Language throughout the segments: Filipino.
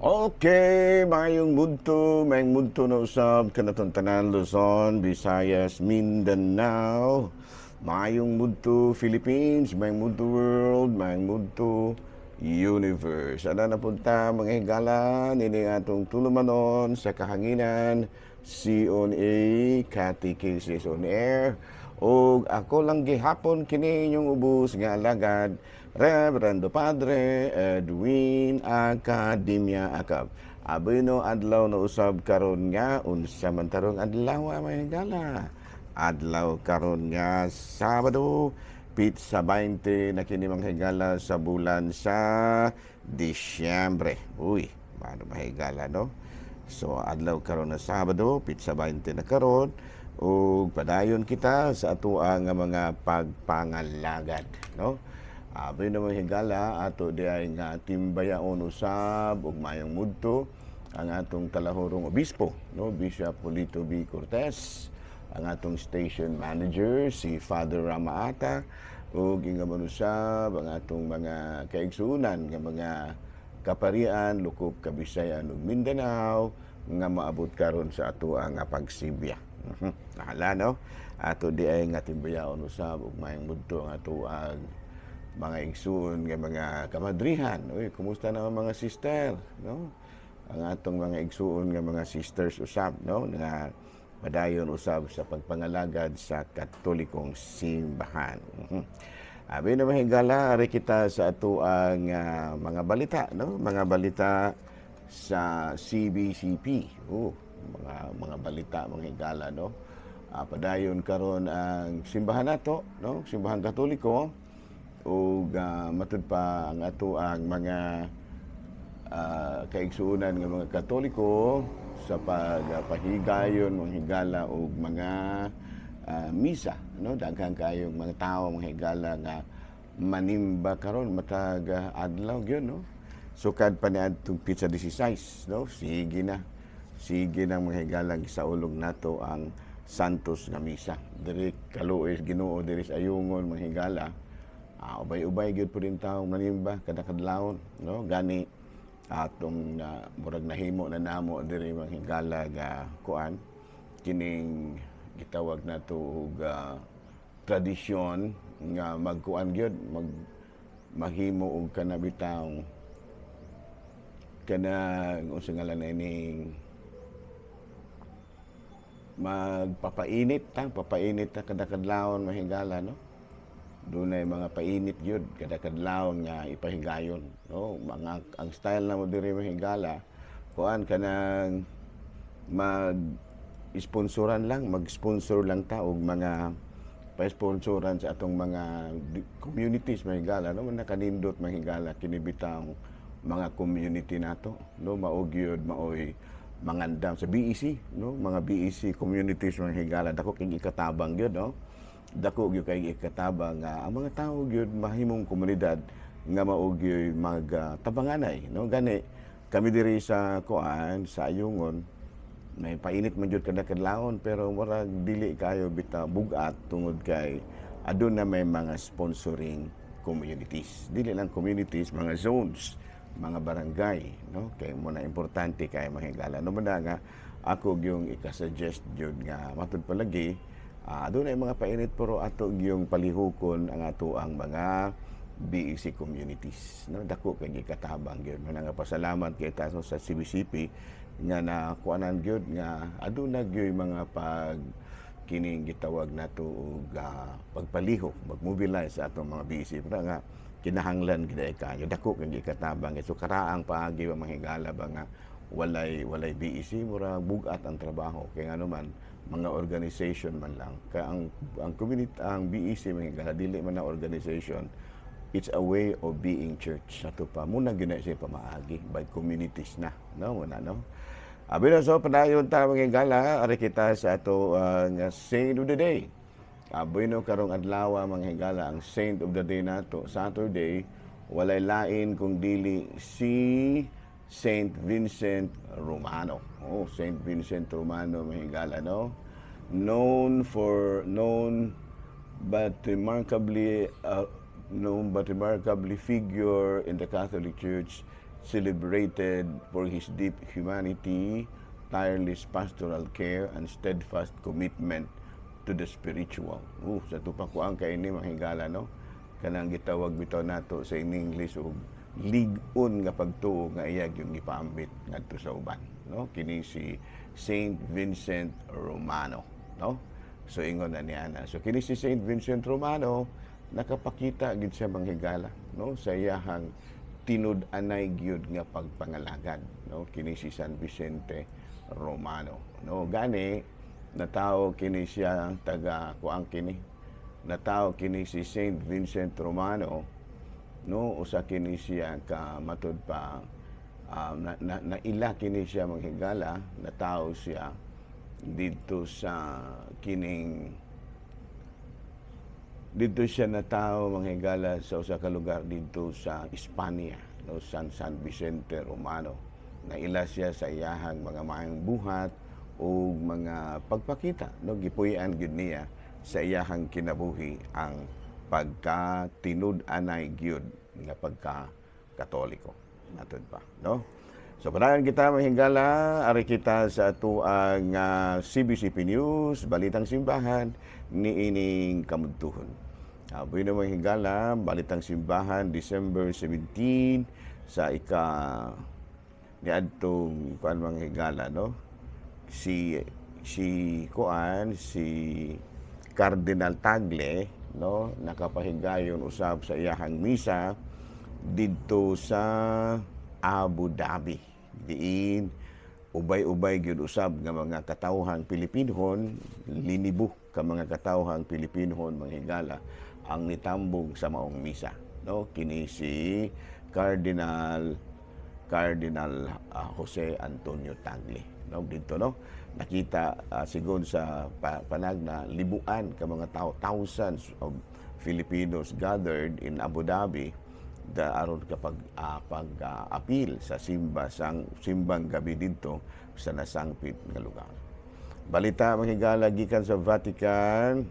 Okay, mayong mudto na usab kanatong tanan Luzon, Visayas, Mindanao. Mayong mudto Philippines, mayong mudto world, mayong mudto universe. Ana na punta mga higala nini atong tulumanon sa kahanginan CONA Catechesis on Air. O ako lang gihapon kini inyong ubos nga alagad Reverendo Padre Edwin Academia Acab. Abino adlaw na usab karon nga unsa man tarong adlaw may gala. Adlaw karon nga Sabado, Pitsa 20 na kini manghigala sa bulan sa Disyembre. Uy, paano mahigala no? So adlaw karon na Sabado, Pitsa 20 na karon ug padayon kita sa atoa nga mga pagpangalagad, no? Abay naman higala ato di ay nga timbayaon usab ug mayong mudto ang atong kalahorong obispo, no? Bishop Polito B. Cortez, ang atong station manager si Father Rama Ata ug ingaman usab ang atong mga kaigsuonan nga mga kaparian lukop Kabisayan ug Mindanao nga maabot karon sa ato ang pagsibya. Nahala no? Ato di ay nga timbayaon usab ug mayong mudto ang ato ang mga igsoon nga mga kamadrihan. Uy, kumusta na mga sister, no? Ang atong mga igsoon nga mga sisters usab, no? Nga padayon usab sa pagpangalagad sa Katolikong simbahan. Abi na mahigala ari kita sa ato ang mga balita, no? Mga balita sa CBCP. Mga balita mga higala, no? Padayon karon ang simbahan nato, no? Simbahan Katoliko o matud pa ang ato ang mga kaigsuonan ng mga Katoliko sa pagpahigayon mga higala o mga misa, no? Daghang kayong mga tao mga higala nga manimba karon matag adlaw gyud, no? Sukad pa niadtong Pitsa 16, no? Sige na mga higala gisaulog nato ang Santos nga misa diri kaluoy Ginoo diri sa ayungon mga higala. Ubay-ubay gyud po rin taong manimba kada kadlawon, no? Gani atong murag nahimo na namo diri mga higala nga kuan kining gitawag nato og tradisyon nga magkuan gyud maghimo og kanabitang unsa ngalan na ining papainit ta kada kadlawon mga higala, no? Dunay mga painit gyud kada kadlawon nga ipahigayon, no? Ang style na mo diri mahigala kuan kanang mag-sponsor lang ta og mga pa-sponsoran sa atong mga communities mahigala, no? Nakanindot mahigala kini bitang mga community nato, no? Mao gyud maoy mangandam sa BEC, no? Mga BEC communities mahigala dako kay ikatabang gyud, no? Dako gyud kay ikatabang ang mga tawo gyud mahimong komunidad nga mao gyud magtabanganay, no? Gani kami diri sa kuan sa ayungon may painit man gyud kada kadlawon pero murag dili kayo bita bugat tungod kay aduna may mga sponsoring communities. Dili lang communities, mga zones, mga barangay, no? Kay mo na importante kay mahigala. No man nga ako gyung ika-suggest gyud nga matud palagi doon ay mga painit pero ato yung palihukon ang ato ang mga BEC communities, no? Dako kay gikatabang gyud man nga pasalamat kay taso sa CBCP nga nakuanan gyud nga aduna gyud mga kining gitawag nato og pagpalihok mag-mobilize sa atong mga BEC para nga kinahanglan gid kayo dako kay gikatabang so karaang paagi wa mahigala ba nga walay BEC mura bugat ang trabaho kay ngano man mga organization man lang kaya ang community ang BEC mga dili man na organization, it's a way of being church ato pa muna gyud siya pamaagi by communities na, no? Muna, no? Abi na so padayon ta mga higala ari kita sa ato nga Saint of the Day. Bueno karong adlaw mga higala ang Saint of the Day nato Saturday walay lain kung dili si Saint Vincent Romano. Saint Vincent Romano mahigala, no? Known but remarkably figure in the Catholic Church celebrated for his deep humanity, tireless pastoral care, and steadfast commitment to the spiritual. Sa tupakuan kay ini mahigala, no? Kanang gitawag bitaw nato sa English og ligon nga pagtuo nga iyag yung ipaambit ngadto sa uban, no? Kini si Saint Vincent Romano, no? So ingon na niya na. So kini si Saint Vincent Romano nakapakita gid siya manghigala, no? Sa iyahang tinud-anay gyud nga pagpangalagad, no? Kini si San Vicente Romano, no? Gani natawo kini siya taga kuang kini. Natawo kini si Saint Vincent Romano, no? Usa kini siya ka matud pa naila kini siya manghigala, natawo siya dito sa kining dito siya natawo manghigala sa usa ka lugar dito sa Espanya, no? San Vicente Romano. Naila siya sa iyahang mga maayong buhat o mga pagpakita, no? Gipuy-an gid niya sa iyahang kinabuhi ang pagka-tinud-anay gyud nga pagka-Katoliko. Natud pa, no? So, panahan kita mahingala, ari kita sa ato ang CBCP News, Balitang Simbahan, ni ining kamudtuhon. Buhay na mahingala, Balitang Simbahan, December 17, sa ni adtong kuan manghigala, no? Si Cardinal Tagle, no? Nakapahigayon usab sa iyahang misa didto sa Abu Dhabi. Diin ubay-ubay gyud usab nga mga katawhang Pilipinhon, linibo ka mga katawhang Pilipinhon manghigala ang nitambong sa maong misa, no? Kini si Cardinal Jose Antonio Tagle, no? Dito, no? Nakita sigon sa panagna libuan ka mga tao, thousands of Filipinos gathered in Abu Dhabi aron kapag pag-apil sa simbang gabi dito sa nasangpit nga lugar. Balita mahigala gikan sa Vatican,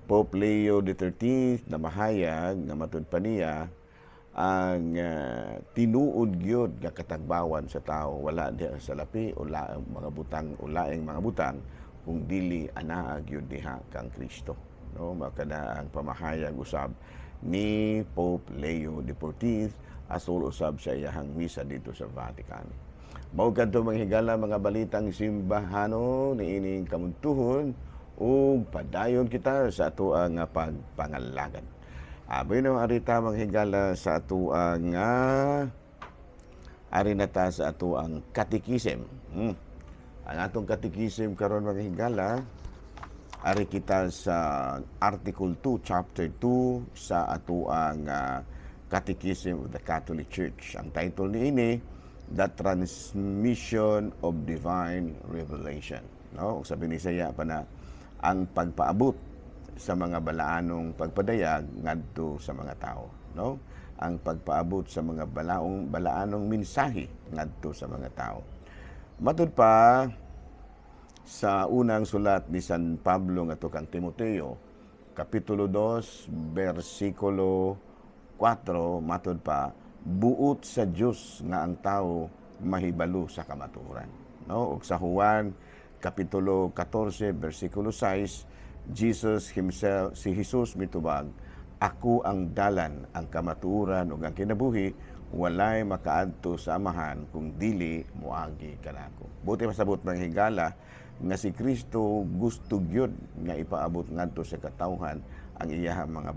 Pope Leo XIII na mahayag nga matud pa niya ang tinuod gyud nga katagbawan sa tao, wala diha sa lapi o mga butang o laing mga butang kung dili anaa gyud diha kang Kristo, no? Makada ang pamahayag usab ni Pope Leo XIV asol usab sa iyahang misa dito sa Vatican. Mao kadto manghigala mga balitang simbahano niining kamudtuhon ug padayon kita sa ato ang pagpangalagan. Bueno, arita manghigala sa ato ang arinata sa ato ang katikisem. Ang atong katikisem karon manghigala ari kita sa Article 2, Chapter 2 sa ato ang Catechism of the Catholic Church. Ang title niini, The Transmission of Divine Revelation. No? Sabi ni Isaiah pa na ang pagpaabot sa mga balaanong pagpadayag ngadto sa mga tao. No? Ang pagpaabot sa mga balaanong mensahe ngadto sa mga tao. Matud pa sa unang sulat ni San Pablo ngadto kang Timoteo, Kapitulo 2, versikulo 4, matud pa, buot sa Dios nga ang tao mahibalo sa kamatuoran. No? Ug sa Juan, Kapitulo 14, versikulo 6, si Jesus mitubag, ako ang dalan, ang kamatuoran ug ang kinabuhi, walay makaadto sa amahan kung dili moagi kanako. Buti masabot ng higala nga si Kristo gusto gyud nga ipaabot ngadto sa katawhan ang iyahang mga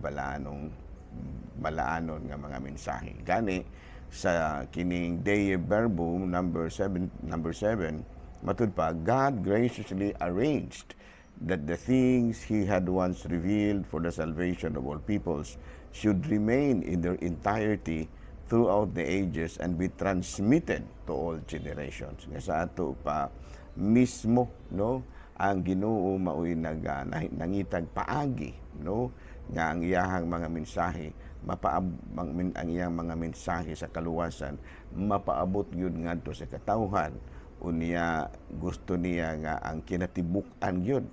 balaanon nga mga mensahe. Gani sa kining Dei Verbum number 7, matud pa, God graciously arranged that the things He had once revealed for the salvation of all peoples should remain in their entirety throughout the ages and be transmitted to all generations. Nga sa ato pa mismo, no, ang Ginoo maoy nangitag paagi, no, nga ang iyahang mga mensahe ang iyang mga mensahe sa kaluwasan mapaabot gyud ngadto sa katawhan, unya gusto niya nga ang kinatibuk-an gyud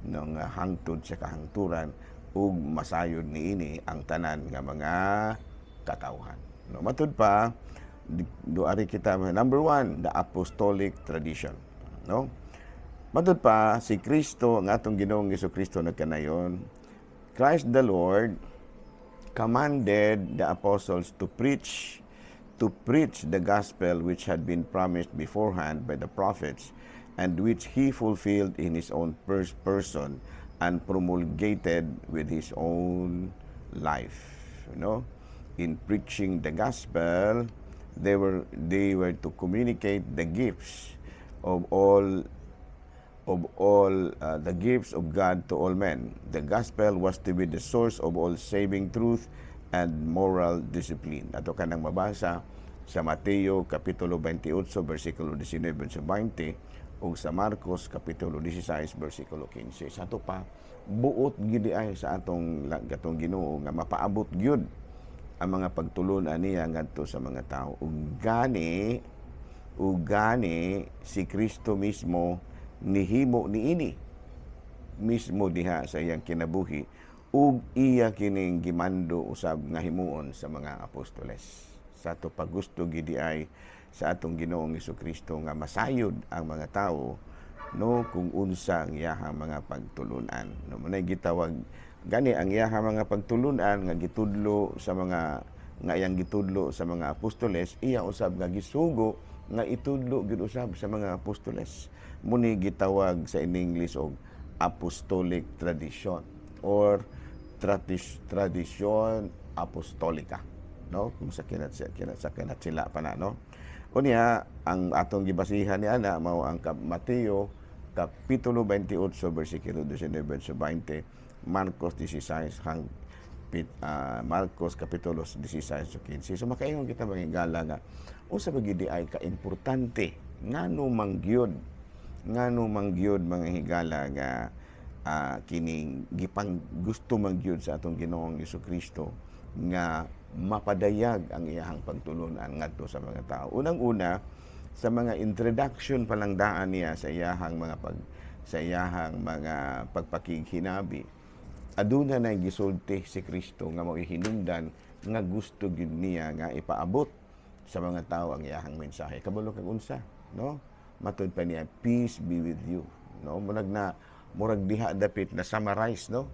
ng hangtod sa kahangturan ug masayod niini ang tanan nga mga katawhan. No, matud pa Duari kita, number one, the apostolic tradition. No? Matud pa, si Kristo, ang atong Ginoong Jesucristo nagkanayon, Christ the Lord commanded the apostles to preach the gospel which had been promised beforehand by the prophets and which he fulfilled in his own person and promulgated with his own life. You know, in preaching the gospel, they were to communicate the gifts of all the gifts of God to all men. The gospel was to be the source of all saving truth and moral discipline. Ato ka nang mabasa sa Mateo Kapitulo 28, versikulo 19 sa 20, o sa Marcos Kapitulo 16, versikulo 15. Sa ato pa, buot gidi ay sa atong Ginoo nga mapaabot gyud ang mga pagtulunan niya ngadto sa mga tao. Ug gani si Kristo mismo nihimo niini mismo diha sa iyang kinabuhi ug iya kining gimando usab nga himuon sa mga apostoles. Sa ato paggusto gidi ay sa atong Ginoong Jesucristo nga masayod ang mga tao no kung unsa ang iyahang mga pagtulunan. No manay gitawag gani ang iyahang mga pagtulunan nga gitudlo sa mga apostoles, iya usab nga gisugo nga itudlo gid usab sa mga apostoles. Muni gitawag sa English og apostolic tradition or tradition apostolica, no? Kung sa kinat sila pa na, no? Unya ang atong gibasihan ni ana mao ang Mateo Kapitulo 28 versikulo 19 sa 20, Marcos 16 Marcos Kapitulo 16 sa 15. So makaingon kita manghigala nga unsa ba gid ay kaimportante ngano mangyud mga higala nga kining gipang gusto mangyud sa atong Ginoong Jesucristo nga mapadayag ang iyahang pagtulunan ngadto sa mga tao. Unang-una sa mga introduction pa lang daan niya sa iyahang mga pagpakighinabi. Aduna na gisulti si Kristo nga mao hinungdan nga gusto gyud niya nga ipaabot sa mga tao ang iyahang mensahe. Kabalo kag unsa, no? Matud pa niya, peace be with you, no? Murag diha dapit na summarize, no?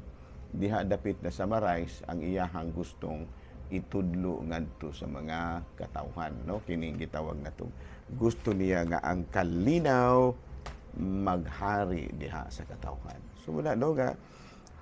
Diha dapit na summarize ang iyahang gustong itudlo ngadto sa mga katawhan, no? Kini gitawag nato gusto niya nga ang kalinaw maghari diha sa katawhan. So wala no nga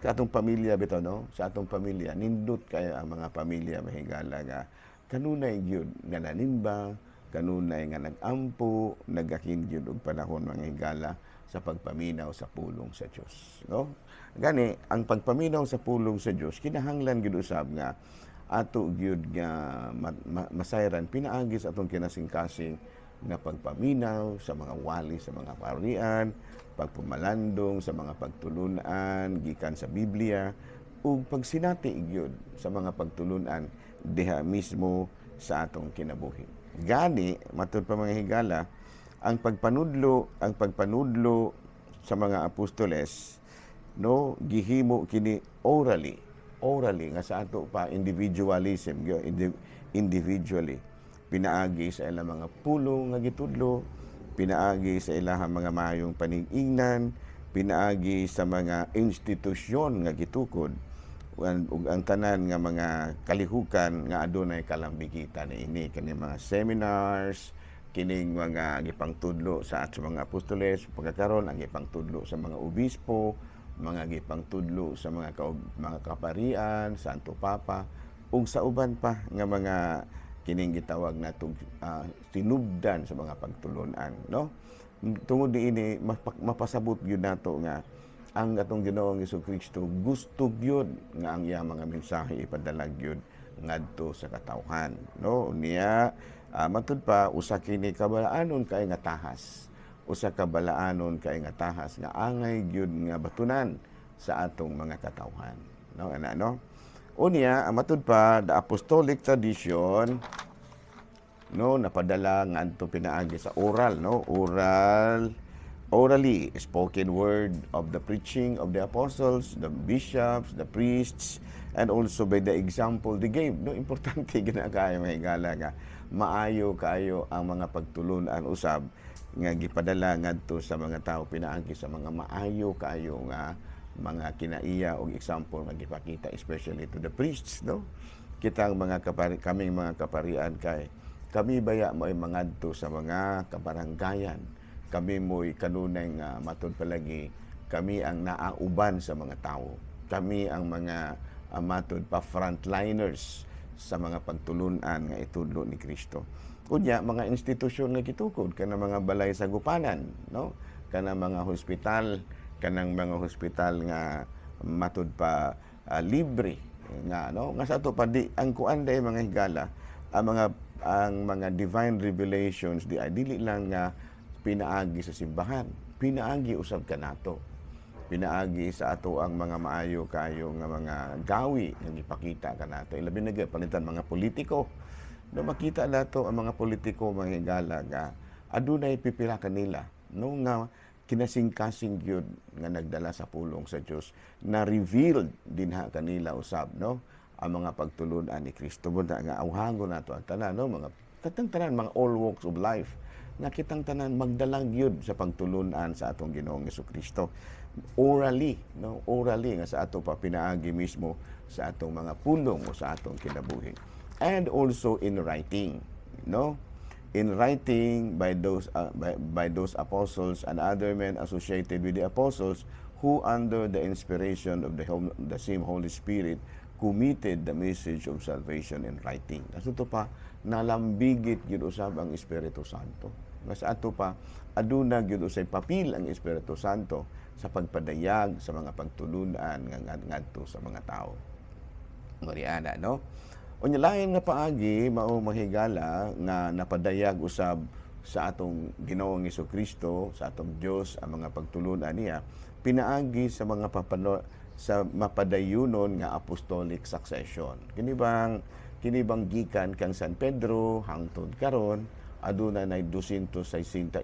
sa atong pamilya bitaw, no? Sa atong pamilya nindot kay ang mga pamilya mahigala nga kanunay gyud nga nanimba, kanunay nga nagampo, nagakin gyud og panahon mga higala sa pagpaminaw sa pulong sa Dios, no? Gani ang pagpaminaw sa pulong sa Dios kinahanglan gyud usab nga ato gyud nga masayran pinaagi sa atong kinasingkasing nga pagpaminaw sa mga wali sa mga parian, pagpumalandong sa mga pagtulunan gikan sa Biblia ug pagsinati gyud sa mga pagtulunan diha mismo sa atong kinabuhi. Gani matud pa mga higala ang pagpanudlo sa mga apostoles, no, gihimo kini orally nga sa ato pa individualism individually pinaagi sa ilang mga pulong nga gitudlo, pinaagi sa ilahang mga mayong panig-ingnan, pinaagi sa mga institusyon nga gitukod ug ang tanan nga mga kalihukan nga adunay kalambigita niini kani mga seminars, kining mga gipangtudlo sa mga apostoles, pagkakaron ang gipangtudlo sa mga obispo, mga gipangtudlo sa mga kaparian, Santo Papa, ug sa uban pa nga mga kining gitawag natong tinubdan sa mga pagtulunan, no? Tungod diini mapasabot gyud nato nga ang atong Ginoong Jesucristo gusto gyud nga ang iyang mga mensahe ipadala gyud ngadto sa katawhan, no? Niya matud pa usa kini kabalaanon kay nga tahas. Usa ka balaanon kay nga tahas nga angay gyud nga batunan sa atong mga katawhan, no? Ana, no? Unya matud pa the apostolic tradition, no, napadala ngadto pinaagi sa oral, no? Oral orally, spoken word of the preaching of the apostles, the bishops, the priests, and also by the example they gave. No, importante ginakayo may higala nga maayo kayo ang mga pagtulunan usab nga gipadala ngadto sa mga tao pinaagi sa mga maayo kayo nga mga kinaiya o example nga gipakita especially to the priests, no? Kitang mga kaming mga kaparian kay kami baya mo ay mangadto sa mga kabaranggayan. Kami mo'y kanunay nga matod palagi, kami ang naauban sa mga tao. Kami ang mga matod pa frontliners sa mga pagtulunan nga itudlo ni Kristo. Kunya mga institusyon nga gitukod kana mga balay sa gupanan, no? Kana mga hospital, kanang mga hospital nga matod pa libre nga, no? Nga sa ato pa di ang kuan day mga higala ang mga divine revelations di ay dili lang nga pinaagi sa simbahan, pinaagi usab kanato, pinaagi sa ato ang mga maayo kayo nga mga gawi nga gipakita kanato, ilabi na palitan mga politiko, no? Makita nato ang mga politiko mga higala nga adunay pipila kanila, no, nga kinasing-kasing gyud nga nagdala sa pulong sa Dios na revealed dinha kanila usab, no, ang mga pagtulunan ni Kristo. Bunda nga awhangon nato ang tanan, no, mga tanan mga all walks of life nga kitang tanan magdalang gyud sa pagtulunan sa atong Ginoong Jesucristo orally, no, orally nga sa ato pa pinaagi mismo sa atong mga pulong o sa atong kinabuhi, and also in writing, no, in writing by those apostles and other men associated with the apostles who under the inspiration of the same Holy Spirit committed the message of salvation in writing. Asuto pa nalambigit gyud usab ang Espiritu Santo. Mas ato pa aduna gyud usay papil ang Espiritu Santo sa pagpadayag sa mga pagtulunan nga ngadto sa mga tao. Mariana, no? Unya lain nga paagi mao mahigala nga napadayag usab sa atong Ginoong Jesucristo, sa atong Dios ang mga pagtulunan niya pinaagi sa mga sa mapadayunon nga apostolic succession. Kini bang gikan kang San Pedro hangtod karon aduna nay 267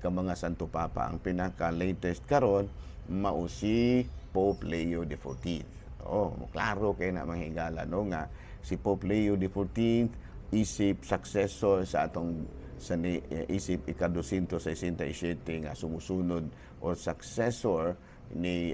ka mga santo papa. Ang pinaka latest karon mao si Pope Leo XIV. Oh, klaro kay na manghigala, no, nga si Pope Leo XIV isip successor sa atong isip ika-267 nga sumusunod or successor ni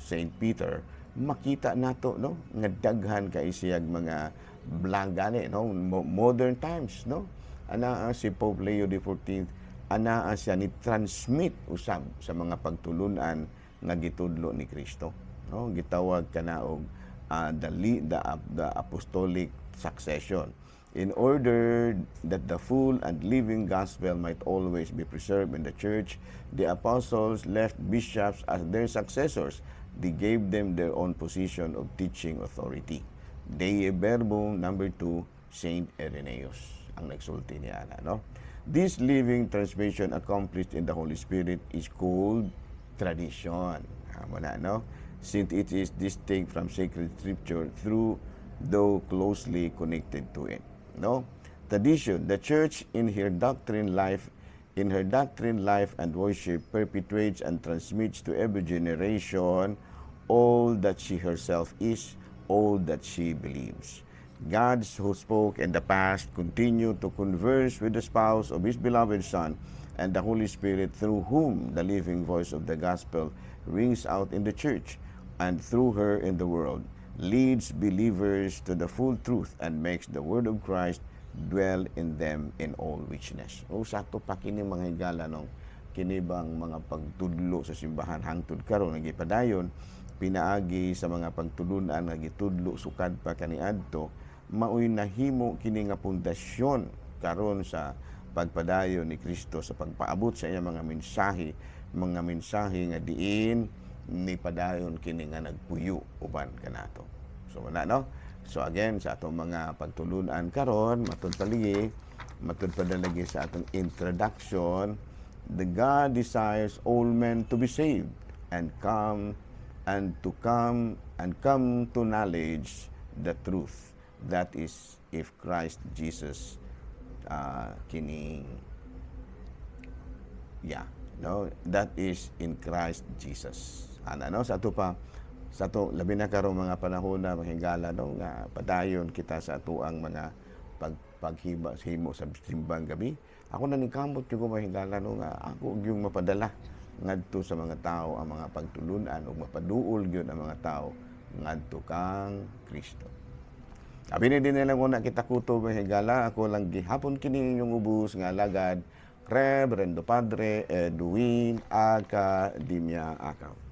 Saint Peter. Makita nato, no, nga daghan kay siyag mga blangane, no, modern times, no, ana si Pope Leo XIV ana siya ni transmit usab sa mga pagtulunan nga gitudlo ni Kristo, no, gitawag kana og the apostolic succession in order that the full and living gospel might always be preserved in the church. The apostles left bishops as their successors. They gave them their own position of teaching authority. Dei Verbum number 2, Saint Irenaeus ang nagsulti niya, no? This living transmission accomplished in the Holy Spirit is called tradition. Muna, no? Since it is distinct from sacred scripture though closely connected to it, no? Tradition, the church in her doctrine life and worship perpetuates and transmits to every generation all that she herself is, all that she believes. God, who spoke in the past, continue to converse with the spouse of his beloved Son and the Holy Spirit, through whom the living voice of the gospel rings out in the church and through her in the world, leads believers to the full truth and makes the word of Christ dwell in them in all richness. O sakto pa kini mga higala nung kinibang mga pagtudlo sa simbahan hangtod karon nagipadayon pinaagi sa mga pagtulunan nga gitudlo sukad pa kaniadto maoy nahimo kini nga pundasyon karon sa pagpadayon ni Kristo sa pagpaabot sa iyang mga mensahe nga diin ni padayon kini nga nagpuyo uban kanato. So wala, no? So again sa atong mga pagtulunan karon matud padalagi sa atong introduction, the God desires all men to be saved and come to knowledge the truth, that is if Christ Jesus kining Yeah, no, that is in Christ Jesus. Ana no sa ato pa sa ato labi na karong mga panahon na mahigala no nga padayon kita sa ato ang mga paghimo sa simbang gabi. Ako na nikamot yung mahigala no nga ako yung mapadala ngadto sa mga tao ang mga pagtulunan ug mapaduol gyud ang mga tao ngadto kang Kristo. Abi na din nilang una kita kutob mahigala ako lang gihapon kini inyong ubos nga alagad Reverendo Padre Edwin Academia Akaw.